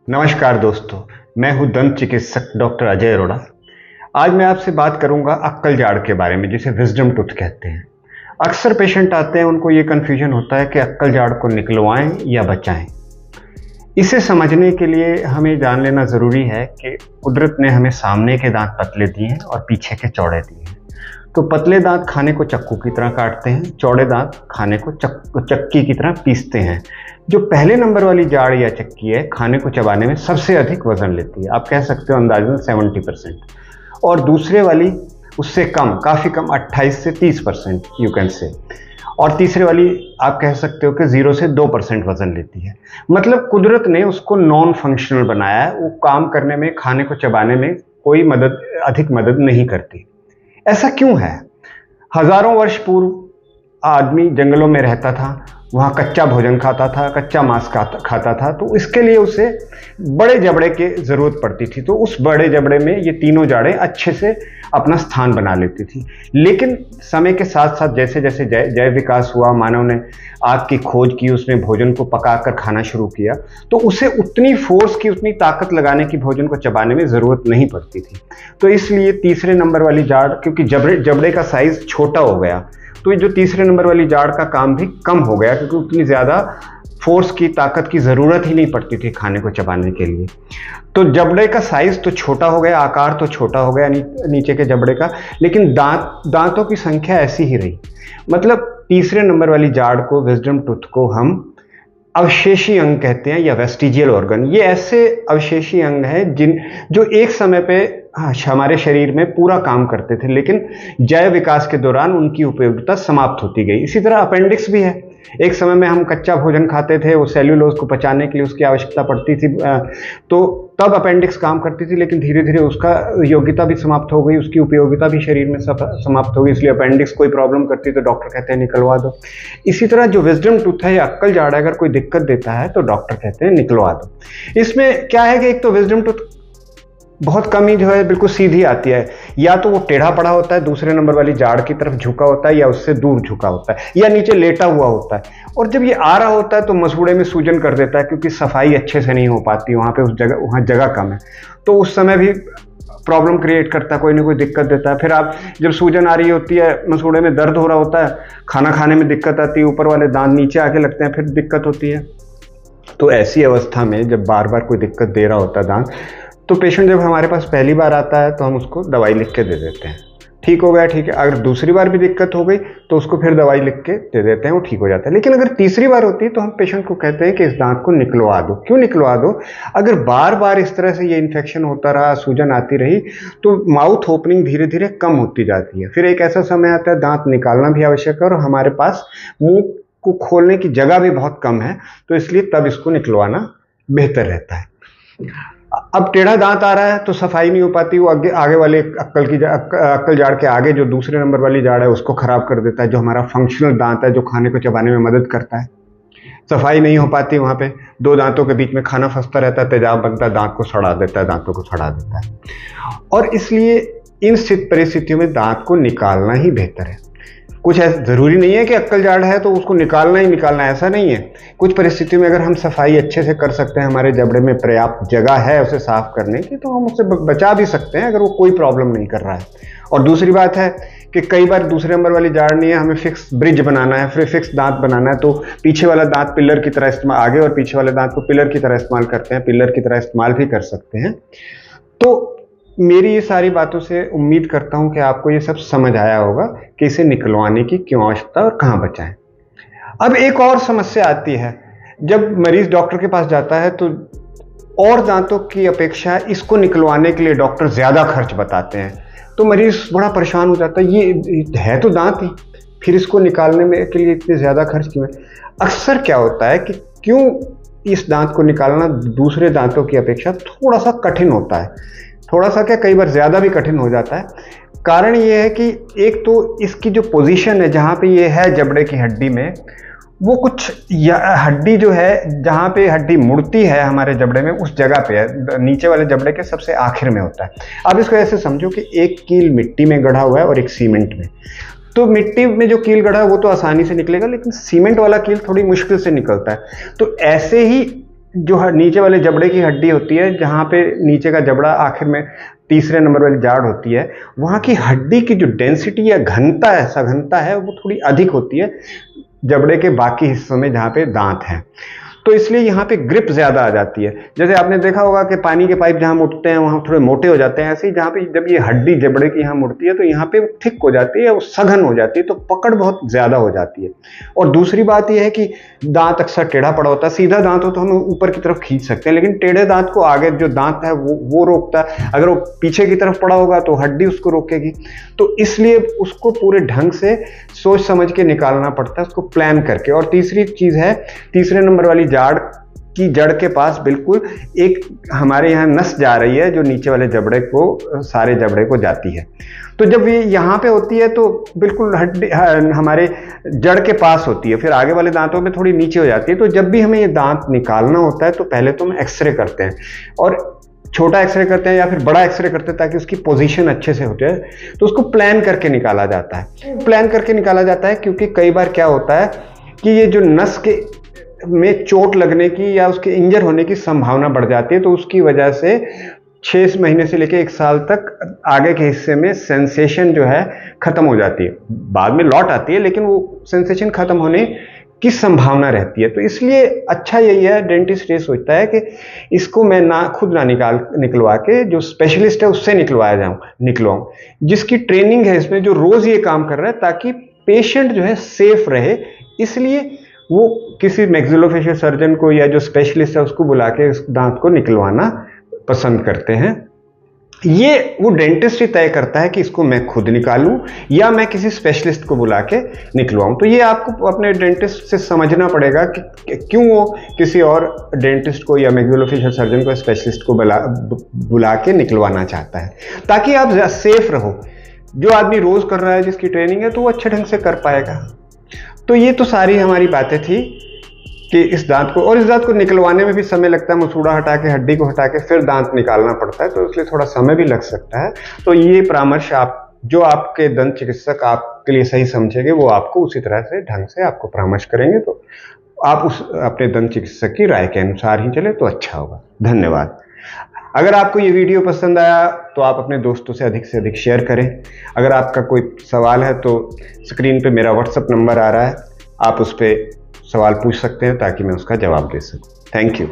नमस्कार दोस्तों, मैं हूं दंत चिकित्सक डॉक्टर अजय अरोड़ा। आज मैं आपसे बात करूंगा अक्कल जाड़ के बारे में, जिसे विजडम टूथ कहते हैं। अक्सर पेशेंट आते हैं, उनको ये कन्फ्यूजन होता है कि अक्कल जाड़ को निकलवाएं या बचाएं। इसे समझने के लिए हमें जान लेना ज़रूरी है कि कुदरत ने हमें सामने के दांत पतले दिए हैं और पीछे के चौड़े दिए हैं। तो पतले दांत खाने को चक्कू की तरह काटते हैं, चौड़े दांत खाने को चक्की की तरह पीसते हैं। जो पहले नंबर वाली जाड़ या चक्की है, खाने को चबाने में सबसे अधिक वजन लेती है, आप कह सकते हो अंदाजन 70%। और दूसरे वाली उससे कम, काफ़ी कम, 28 से 30% यू कैन से। और तीसरे वाली आप कह सकते हो कि 0 से 2% वजन लेती है। मतलब कुदरत ने उसको नॉन फंक्शनल बनाया है, वो काम करने में, खाने को चबाने में कोई अधिक मदद नहीं करती। ऐसा क्यों है? हजारों वर्ष पूर्व आदमी जंगलों में रहता था, वहाँ कच्चा भोजन खाता था, कच्चा मांस खाता था, तो इसके लिए उसे बड़े जबड़े की ज़रूरत पड़ती थी। तो उस बड़े जबड़े में ये तीनों जाड़ें अच्छे से अपना स्थान बना लेती थी। लेकिन समय के साथ साथ जैसे जैसे जैव विकास हुआ, मानव ने आग की खोज की, उसने भोजन को पकाकर खाना शुरू किया, तो उसे उतनी फोर्स की, उतनी ताकत लगाने की भोजन को चबाने में ज़रूरत नहीं पड़ती थी। तो इसलिए तीसरे नंबर वाली जाड़, क्योंकि जबड़े का साइज़ छोटा हो गया, तो ये जो तीसरे नंबर वाली जाड़ का काम भी कम हो गया, क्योंकि उतनी ज़्यादा फोर्स की, ताकत की ज़रूरत ही नहीं पड़ती थी खाने को चबाने के लिए। तो जबड़े का साइज़ तो छोटा हो गया, आकार तो छोटा हो गया नीचे के जबड़े का, लेकिन दांतों की संख्या ऐसी ही रही। मतलब तीसरे नंबर वाली जाड़ को, विजडम टूथ को, हम अवशेषी अंग कहते हैं या वेस्टिजियल ऑर्गन। ये ऐसे अवशेषी अंग हैं जो एक समय पे हमारे शरीर में पूरा काम करते थे, लेकिन जैव विकास के दौरान उनकी उपयोगिता समाप्त होती गई। इसी तरह अपेंडिक्स भी है। एक समय में हम कच्चा भोजन खाते थे, वो सेल्यूलोज को पचाने के लिए उसकी आवश्यकता पड़ती थी, तो तब अपेंडिक्स काम करती थी, लेकिन धीरे धीरे उसका योग्यता भी समाप्त हो गई, उसकी उपयोगिता भी शरीर में समाप्त हो गई। इसलिए अपेंडिक्स कोई प्रॉब्लम करती तो डॉक्टर कहते हैं निकलवा दो। इसी तरह जो विजडम टूथ है या अक्कल जाड़, अगर कोई दिक्कत देता है तो डॉक्टर कहते हैं निकलवा दो। इसमें क्या है कि एक तो विजडम टूथ बहुत कम ही जो है बिल्कुल सीधी आती है, या तो वो टेढ़ा पड़ा होता है, दूसरे नंबर वाली जाड़ की तरफ झुका होता है, या उससे दूर झुका होता है, या नीचे लेटा हुआ होता है। और जब ये आ रहा होता है तो मसूड़े में सूजन कर देता है, क्योंकि सफाई अच्छे से नहीं हो पाती वहाँ पे, वहाँ जगह कम है, तो उस समय भी प्रॉब्लम क्रिएट करता है, कोई ना कोई दिक्कत देता है। फिर आप जब सूजन आ रही होती है, मसूड़े में दर्द हो रहा होता है, खाना खाने में दिक्कत आती है, ऊपर वाले दांत नीचे आके लगते हैं, फिर दिक्कत होती है। तो ऐसी अवस्था में जब बार बार कोई दिक्कत दे रहा होता है दांत, तो पेशेंट जब हमारे पास पहली बार आता है तो हम उसको दवाई लिख के दे देते हैं, ठीक हो गया, ठीक है। अगर दूसरी बार भी दिक्कत हो गई तो उसको फिर दवाई लिख के दे देते हैं, वो ठीक हो जाता है। लेकिन अगर तीसरी बार होती है तो हम पेशेंट को कहते हैं कि इस दांत को निकलवा दो। क्यों निकलवा दो? अगर बार बार इस तरह से ये इन्फेक्शन होता रहा, सूजन आती रही, तो माउथ ओपनिंग धीरे धीरे कम होती जाती है। फिर एक ऐसा समय आता है दांत निकालना भी आवश्यक है, और हमारे पास मुंह को खोलने की जगह भी बहुत कम है, तो इसलिए तब इसको निकलवाना बेहतर रहता है। अब टेढ़ा दांत आ रहा है तो सफाई नहीं हो पाती, वो आगे वाले अक्कल जाड़ के आगे जो दूसरे नंबर वाली जाड़ है उसको खराब कर देता है, जो हमारा फंक्शनल दांत है, जो खाने को चबाने में मदद करता है। सफाई नहीं हो पाती, वहाँ पे दो दांतों के बीच में खाना फंसता रहता है, तेजाब बनता है, दांत को सड़ा देता है, दांतों को सड़ा देता है। और इसलिए इन परिस्थितियों में दांत को निकालना ही बेहतर है। कुछ ऐसा ज़रूरी नहीं है कि अक्कल जाड़ है तो उसको निकालना ही निकालना, ऐसा नहीं है। कुछ परिस्थितियों में अगर हम सफाई अच्छे से कर सकते हैं, हमारे जबड़े में पर्याप्त जगह है उसे साफ करने की, तो हम उससे बचा भी सकते हैं, अगर वो कोई प्रॉब्लम नहीं कर रहा है। और दूसरी बात है कि कई बार दूसरे नंबर वाली जाड़ नहीं है, हमें फिक्स ब्रिज बनाना है, फिर फिक्स दांत बनाना है, तो पीछे वाला दांत पिलर की तरह इस्तेमाल, आगे और पीछे वाले दांत को पिलर की तरह इस्तेमाल करते हैं, पिलर की तरह इस्तेमाल भी कर सकते हैं। तो मेरी ये सारी बातों से उम्मीद करता हूं कि आपको ये सब समझ आया होगा कि इसे निकलवाने की क्यों आवश्यकता और कहां बचाएं। अब एक और समस्या आती है, जब मरीज डॉक्टर के पास जाता है तो और दांतों की अपेक्षा इसको निकलवाने के लिए डॉक्टर ज्यादा खर्च बताते हैं, तो मरीज बड़ा परेशान हो जाता है, ये है तो दांत ही, फिर इसको निकालने में के लिए इतने ज्यादा खर्च क्यों है? अक्सर क्या होता है कि क्यों इस दांत को निकालना दूसरे दांतों की अपेक्षा थोड़ा सा कठिन होता है, थोड़ा सा क्या, कई बार ज़्यादा भी कठिन हो जाता है। कारण ये है कि एक तो इसकी जो पोजीशन है, जहाँ पे ये है जबड़े की हड्डी में, वो कुछ हड्डी जो है, जहाँ पे हड्डी मुड़ती है हमारे जबड़े में, उस जगह पे है, नीचे वाले जबड़े के सबसे आखिर में होता है। अब इसको ऐसे समझो कि एक कील मिट्टी में गढ़ा हुआ है और एक सीमेंट में। तो मिट्टी में जो कील गढ़ा है वो तो आसानी से निकलेगा, लेकिन सीमेंट वाला कील थोड़ी मुश्किल से निकलता है। तो ऐसे ही जो नीचे वाले जबड़े की हड्डी होती है, जहाँ पे नीचे का जबड़ा आखिर में तीसरे नंबर वाली जाड़ होती है, वहाँ की हड्डी की जो डेंसिटी या घनता है, सघनता है, वो थोड़ी अधिक होती है जबड़े के बाकी हिस्सों में जहाँ पे दांत हैं। तो इसलिए यहाँ पे ग्रिप ज़्यादा आ जाती है। जैसे आपने देखा होगा कि पानी के पाइप जहाँ मुड़ते हैं वहाँ थोड़े मोटे हो जाते हैं, ऐसे ही जहाँ पे जब ये हड्डी जबड़े की यहाँ मुड़ती है तो यहाँ पे थिक हो जाती है, वो सघन हो जाती है, तो पकड़ बहुत ज़्यादा हो जाती है। और दूसरी बात यह है कि दांत अक्सर टेढ़ा पड़ा होता है। सीधा दांत हो तो हम ऊपर की तरफ खींच सकते हैं, लेकिन टेढ़े दांत को आगे जो दांत है वो रोकता है। अगर वो पीछे की तरफ पड़ा होगा तो हड्डी उसको रोकेगी। तो इसलिए उसको पूरे ढंग से सोच समझ के निकालना पड़ता है, उसको प्लान करके। और तीसरी चीज़ है, तीसरे नंबर वाली जाड़ की जड़ के पास बिल्कुल एक हमारे यहाँ नस जा रही है जो नीचे वाले जबड़े को, सारे जबड़े को जाती है। तो जब ये यहाँ पे होती है तो बिल्कुल हड्डी हमारे जड़ के पास होती है, फिर आगे वाले दांतों में थोड़ी नीचे हो जाती है। तो जब भी हमें ये दांत निकालना होता है तो पहले तो हम एक्सरे करते हैं, और छोटा एक्सरे करते हैं या फिर बड़ा एक्सरे करते हैं ताकि उसकी पोजीशन अच्छे से हो जाए। तो उसको प्लान करके निकाला जाता है। प्लान करके निकाला जाता है क्योंकि कई बार क्या होता है कि ये जो नस के में चोट लगने की या उसके इंजर होने की संभावना बढ़ जाती है, तो उसकी वजह से 6 महीने से लेकर 1 साल तक आगे के हिस्से में सेंसेशन जो है खत्म हो जाती है। बाद में लौट आती है लेकिन वो सेंसेशन खत्म होने की संभावना रहती है। तो इसलिए अच्छा यही है, डेंटिस्ट ये सोचता है कि इसको मैं खुद ना निकलवा के जो स्पेशलिस्ट है उससे निकलवाऊं, जिसकी ट्रेनिंग है इसमें, जो रोज ये काम कर रहा है, ताकि पेशेंट जो है सेफ रहे। इसलिए वो किसी मैक्सिलोफेशियल सर्जन को या जो स्पेशलिस्ट है उसको बुला के इस दांत को निकलवाना पसंद करते हैं। ये वो डेंटिस्ट ही तय करता है कि इसको मैं खुद निकालूं या मैं किसी स्पेशलिस्ट को बुला के निकलवाऊं। तो ये आपको अपने डेंटिस्ट से समझना पड़ेगा कि क्यों वो किसी और डेंटिस्ट को या मैक्सिलोफेशियल सर्जन को, स्पेशलिस्ट को बुला के निकलवाना चाहता है, ताकि आप सेफ रहो। जो आदमी रोज कर रहा है, जिसकी ट्रेनिंग है, तो वो अच्छे ढंग से कर पाएगा। तो ये तो सारी हमारी बातें थी कि इस दांत को निकलवाने में भी समय लगता है। मसूड़ा हटा के, हड्डी को हटा के फिर दांत निकालना पड़ता है, तो इसलिए थोड़ा समय भी लग सकता है। तो ये परामर्श जो आपके दंत चिकित्सक आपके लिए सही समझेंगे, वो आपको उसी तरह से ढंग से आपको परामर्श करेंगे। तो आप अपने दंत चिकित्सक की राय के अनुसार ही चले तो अच्छा होगा। धन्यवाद। अगर आपको ये वीडियो पसंद आया तो आप अपने दोस्तों से अधिक शेयर करें। अगर आपका कोई सवाल है तो स्क्रीन पे मेरा व्हाट्सएप नंबर आ रहा है, आप उस पर सवाल पूछ सकते हैं ताकि मैं उसका जवाब दे सकूं। Thank you.